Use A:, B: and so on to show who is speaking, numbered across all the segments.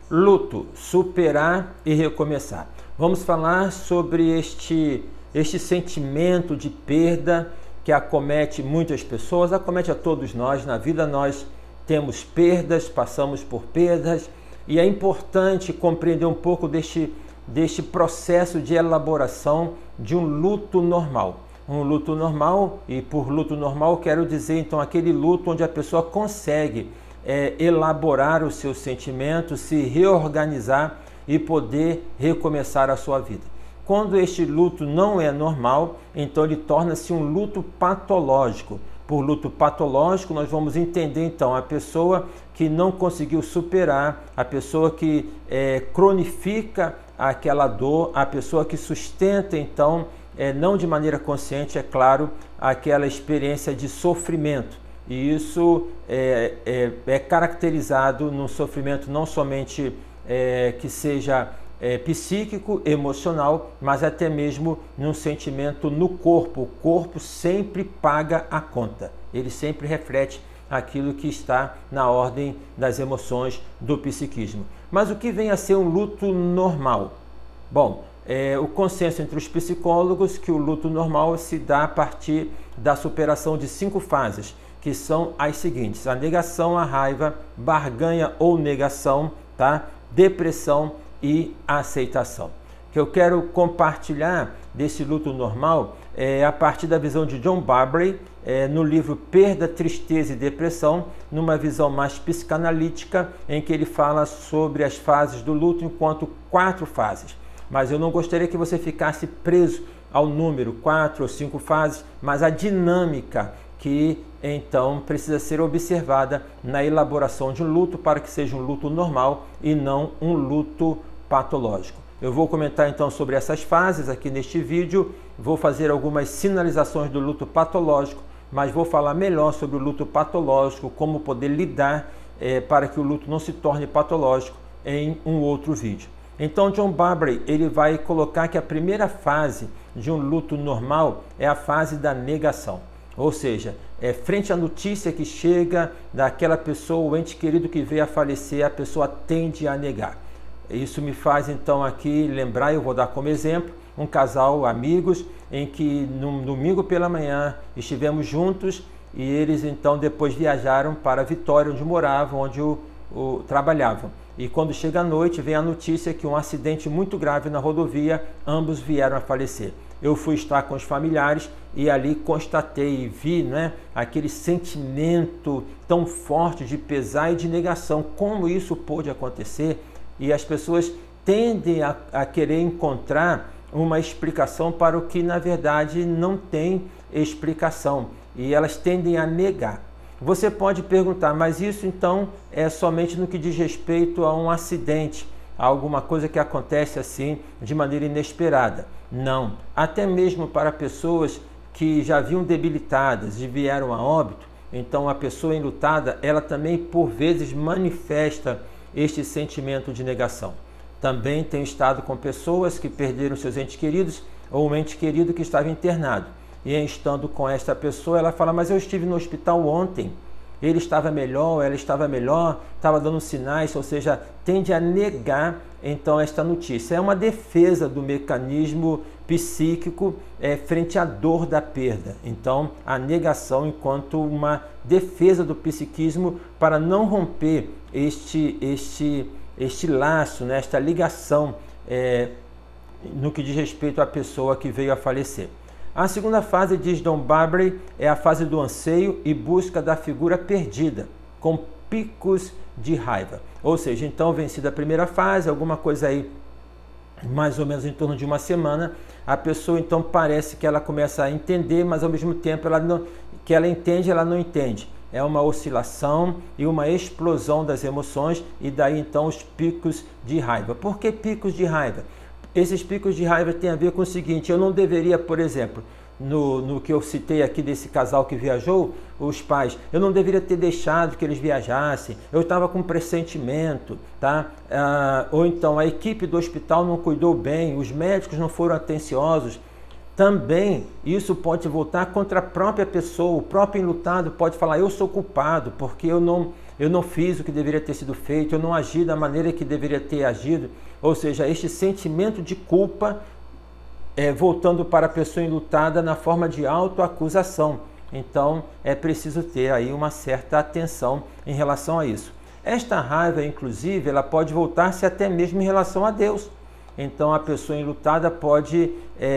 A: Luto, superar e recomeçar. Vamos falar sobre este sentimento de perda que acomete muitas pessoas, acomete a todos nós. Na vida nós temos perdas, passamos por perdas, e é importante compreender um pouco deste processo de elaboração de um luto normal. Um luto normal, e por luto normal quero dizer então aquele luto onde a pessoa consegue elaborar os seus sentimentos, se reorganizar e poder recomeçar a sua vida. Quando este luto não é normal, então ele torna-se um luto patológico. Por luto patológico, nós vamos entender então a pessoa que não conseguiu superar, a pessoa que cronifica aquela dor, a pessoa que sustenta então, não de maneira consciente, é claro, aquela experiência de sofrimento. E isso é caracterizado no sofrimento não somente que seja psíquico, emocional, mas até mesmo num sentimento no corpo. O corpo sempre paga a conta, ele sempre reflete aquilo que está na ordem das emoções do psiquismo. Mas o que vem a ser um luto normal? Bom, o consenso entre os psicólogos que o luto normal se dá a partir da superação de 5 fases, que são as seguintes: a negação, a raiva, barganha ou negação, tá? Depressão e a aceitação. O que eu quero compartilhar desse luto normal é a partir da visão de John Barbary, no livro Perda, Tristeza e Depressão, numa visão mais psicanalítica, em que ele fala sobre as fases do luto enquanto 4 fases. Mas eu não gostaria que você ficasse preso ao número 4 ou 5 fases, mas a dinâmica que então precisa ser observada na elaboração de um luto para que seja um luto normal e não um luto patológico. Eu vou comentar então sobre essas fases aqui neste vídeo, vou fazer algumas sinalizações do luto patológico, mas vou falar melhor sobre o luto patológico, como poder lidar para que o luto não se torne patológico em um outro vídeo. Então John Barbary ele vai colocar que a primeira fase de um luto normal é a fase da negação. Ou seja, frente à notícia que chega daquela pessoa, o ente querido que veio a falecer, a pessoa tende a negar. Isso me faz então aqui lembrar, eu vou dar como exemplo, um casal, amigos, em que no domingo pela manhã estivemos juntos e eles então depois viajaram para Vitória, onde moravam, onde trabalhavam. E quando chega a noite, vem a notícia que um acidente muito grave na rodovia, ambos vieram a falecer. Eu fui estar com os familiares e ali constatei e vi, né, aquele sentimento tão forte de pesar e de negação. Como isso pôde acontecer? E as pessoas tendem a querer encontrar uma explicação para o que na verdade não tem explicação. E elas tendem a negar. Você pode perguntar, mas isso então é somente no que diz respeito a um acidente, a alguma coisa que acontece assim de maneira inesperada. Não, até mesmo para pessoas que já vinham debilitadas e vieram a óbito, então a pessoa enlutada, ela também por vezes manifesta este sentimento de negação. Também tenho estado com pessoas que perderam seus entes queridos ou um ente querido que estava internado. E estando com esta pessoa, ela fala, mas eu estive no hospital ontem, ele estava melhor, ela estava melhor, estava dando sinais, ou seja, tende a negar então esta notícia. É uma defesa do mecanismo psíquico frente à dor da perda. Então, a negação enquanto uma defesa do psiquismo para não romper este laço, né, esta ligação no que diz respeito à pessoa que veio a falecer. A segunda fase, diz John Barbary, é a fase do anseio e busca da figura perdida, com picos de raiva. Ou seja, então vencida a primeira fase, alguma coisa aí mais ou menos em torno de uma semana, a pessoa então parece que ela começa a entender, mas ao mesmo tempo que ela entende, ela não entende. É uma oscilação e uma explosão das emoções e daí então os picos de raiva. Por que picos de raiva? Esses picos de raiva têm a ver com o seguinte: eu não deveria, por exemplo, no que eu citei aqui desse casal que viajou, os pais, eu não deveria ter deixado que eles viajassem, eu estava com pressentimento, tá? Ou então a equipe do hospital não cuidou bem, os médicos não foram atenciosos. Também isso pode voltar contra a própria pessoa, o próprio enlutado pode falar, eu sou culpado porque eu eu não fiz o que deveria ter sido feito, eu não agi da maneira que deveria ter agido. Ou seja, este sentimento de culpa voltando para a pessoa enlutada na forma de autoacusação. Então, é preciso ter aí uma certa atenção em relação a isso. Esta raiva, inclusive, ela pode voltar-se até mesmo em relação a Deus. Então, a pessoa enlutada pode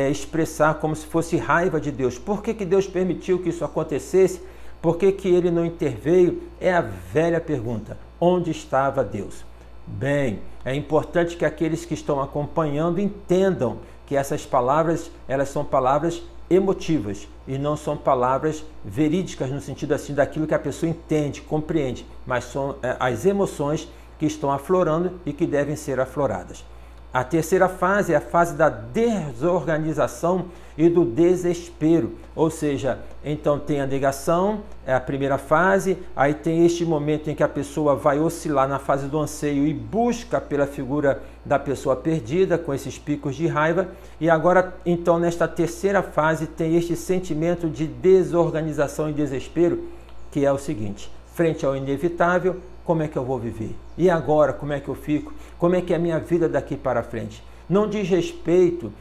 A: expressar como se fosse raiva de Deus. Por que Deus permitiu que isso acontecesse? Por que Ele não interveio? É a velha pergunta. Onde estava Deus? Bem, é importante que aqueles que estão acompanhando entendam que essas palavras, elas são palavras emotivas e não são palavras verídicas no sentido assim daquilo que a pessoa entende, compreende, mas são as emoções que estão aflorando e que devem ser afloradas. A terceira fase é a fase da desorganização e do desespero, ou seja, então tem a negação, é a primeira fase, aí tem este momento em que a pessoa vai oscilar na fase do anseio e busca pela figura da pessoa perdida, com esses picos de raiva, e agora, então, nesta terceira fase tem este sentimento de desorganização e desespero, que é o seguinte: frente ao inevitável, como é que eu vou viver? E agora, como é que eu fico? Como é que é a minha vida daqui para frente? Não diz respeito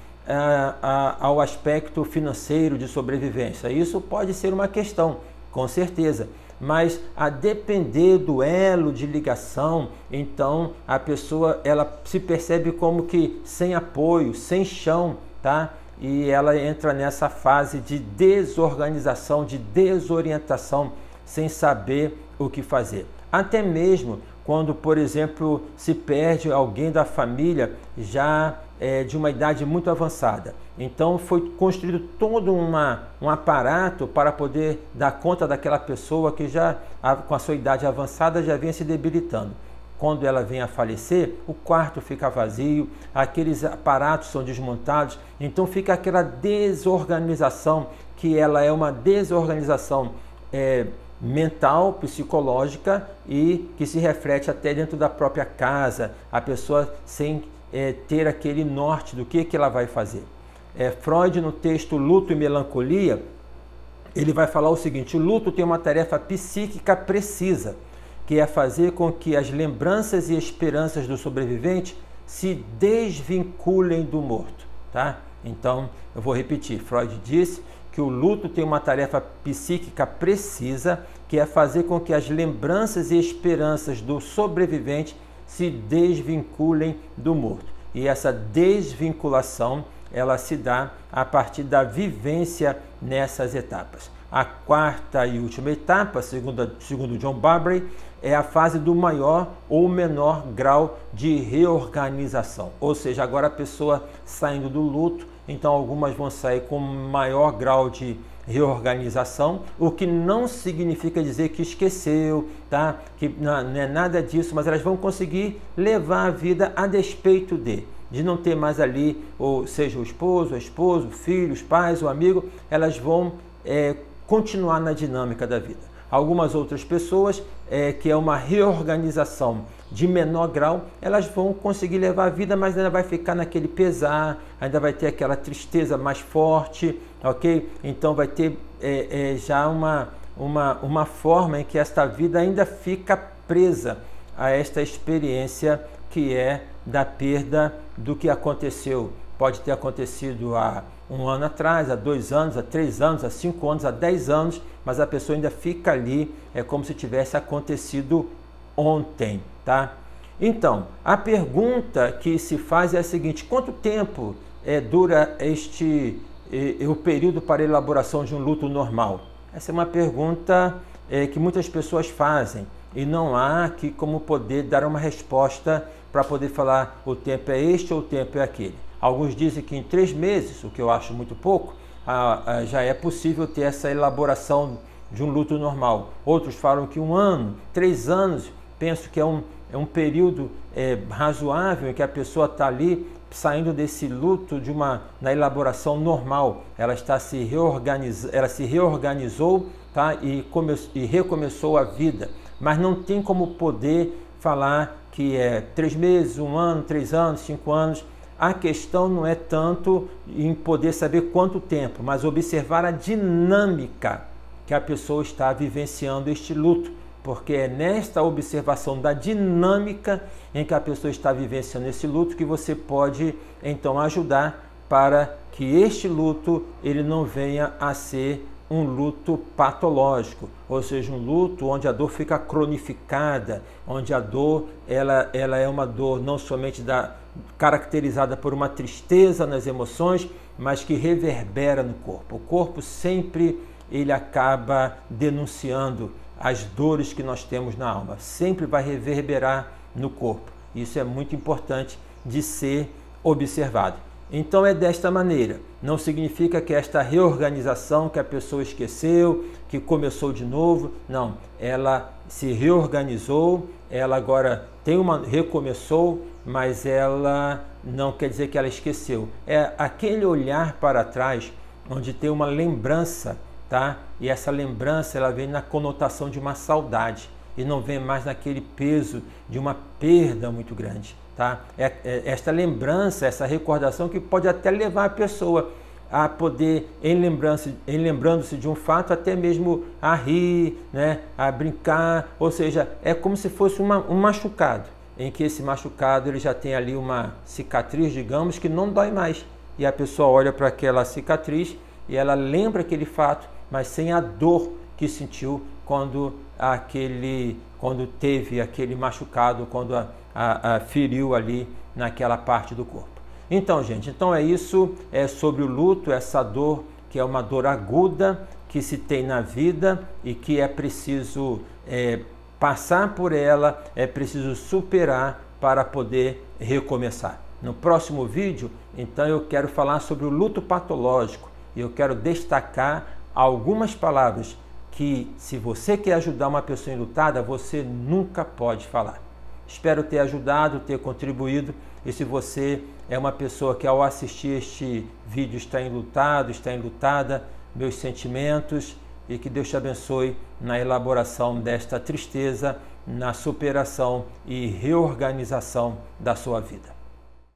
A: ao aspecto financeiro de sobrevivência. Isso pode ser uma questão, com certeza. Mas a depender do elo de ligação, então a pessoa ela se percebe como que sem apoio, sem chão, tá? E ela entra nessa fase de desorganização, de desorientação, sem saber o que fazer. Até mesmo quando, por exemplo, se perde alguém da família já de uma idade muito avançada. Então foi construído todo um aparato para poder dar conta daquela pessoa que já, com a sua idade avançada, já vinha se debilitando. Quando ela vem a falecer, o quarto fica vazio, aqueles aparatos são desmontados, então fica aquela desorganização, que ela é uma desorganização mental, psicológica e que se reflete até dentro da própria casa, a pessoa sem ter aquele norte do que ela vai fazer. Freud, no texto Luto e Melancolia, ele vai falar o seguinte: o luto tem uma tarefa psíquica precisa, que é fazer com que as lembranças e esperanças do sobrevivente se desvinculem do morto, tá? Então, eu vou repetir, Freud disse que o luto tem uma tarefa psíquica precisa, que é fazer com que as lembranças e esperanças do sobrevivente se desvinculem do morto. E essa desvinculação, ela se dá a partir da vivência nessas etapas. A quarta e última etapa, segundo John Barbary, é a fase do maior ou menor grau de reorganização. Ou seja, agora a pessoa saindo do luto, então algumas vão sair com maior grau de reorganização, o que não significa dizer que esqueceu, tá? Que não é nada disso, mas elas vão conseguir levar a vida a despeito de não ter mais ali, ou seja, o esposo, a esposa, o filho, os pais, o amigo, elas vão continuar na dinâmica da vida. Algumas outras pessoas, que é uma reorganização de menor grau, elas vão conseguir levar a vida, mas ainda vai ficar naquele pesar, ainda vai ter aquela tristeza mais forte, ok? Então vai ter já uma forma em que esta vida ainda fica presa a esta experiência que é da perda do que aconteceu. Pode ter acontecido há um ano atrás, há 2 anos, há 3 anos, há 5 anos, há 10 anos, mas a pessoa ainda fica ali, é como se tivesse acontecido ontem, tá? Então, a pergunta que se faz é a seguinte: quanto tempo dura o período para a elaboração de um luto normal? Essa é uma pergunta que muitas pessoas fazem e não há aqui como poder dar uma resposta para poder falar o tempo é este ou o tempo é aquele. Alguns dizem que em 3 meses, o que eu acho muito pouco, já é possível ter essa elaboração de um luto normal. Outros falam que 1 ano, 3 anos, penso que é um período razoável em que a pessoa está ali saindo desse luto na elaboração normal. Ela se reorganizou, tá? E recomeçou a vida. Mas não tem como poder falar que é 3 meses, 1 ano, 3 anos, 5 anos. A questão não é tanto em poder saber quanto tempo, mas observar a dinâmica que a pessoa está vivenciando este luto. porque é nesta observação da dinâmica em que a pessoa está vivenciando esse luto que você pode então ajudar para que este luto ele não venha a ser um luto patológico, ou seja, um luto onde a dor fica cronificada, onde a dor ela é uma dor não somente caracterizada por uma tristeza nas emoções, mas que reverbera no corpo. O corpo sempre ele acaba denunciando as dores que nós temos na alma, sempre vai reverberar no corpo. Isso é muito importante de ser observado. Então é desta maneira, não significa que esta reorganização que a pessoa esqueceu, que começou de novo, não, ela se reorganizou, ela agora recomeçou, mas ela não quer dizer que ela esqueceu. É aquele olhar para trás, onde tem uma lembrança, tá? E essa lembrança ela vem na conotação de uma saudade e não vem mais naquele peso de uma perda muito grande. Tá? Esta lembrança, essa recordação que pode até levar a pessoa a poder, lembrando-se de um fato, até mesmo a rir, né? A brincar, ou seja, é como se fosse um machucado, em que esse machucado ele já tem ali uma cicatriz, digamos, que não dói mais. E a pessoa olha para aquela cicatriz e ela lembra aquele fato, mas sem a dor que sentiu quando teve aquele machucado, quando feriu ali naquela parte do corpo. Então, gente, é isso, é sobre o luto, essa dor que é uma dor aguda que se tem na vida e que é preciso passar por ela, é preciso superar para poder recomeçar. No próximo vídeo, então, eu quero falar sobre o luto patológico e eu quero destacar algumas palavras que, se você quer ajudar uma pessoa enlutada, você nunca pode falar. Espero ter ajudado, ter contribuído. E se você é uma pessoa que ao assistir este vídeo está enlutado, está enlutada, meus sentimentos e que Deus te abençoe na elaboração desta tristeza, na superação e reorganização da sua vida.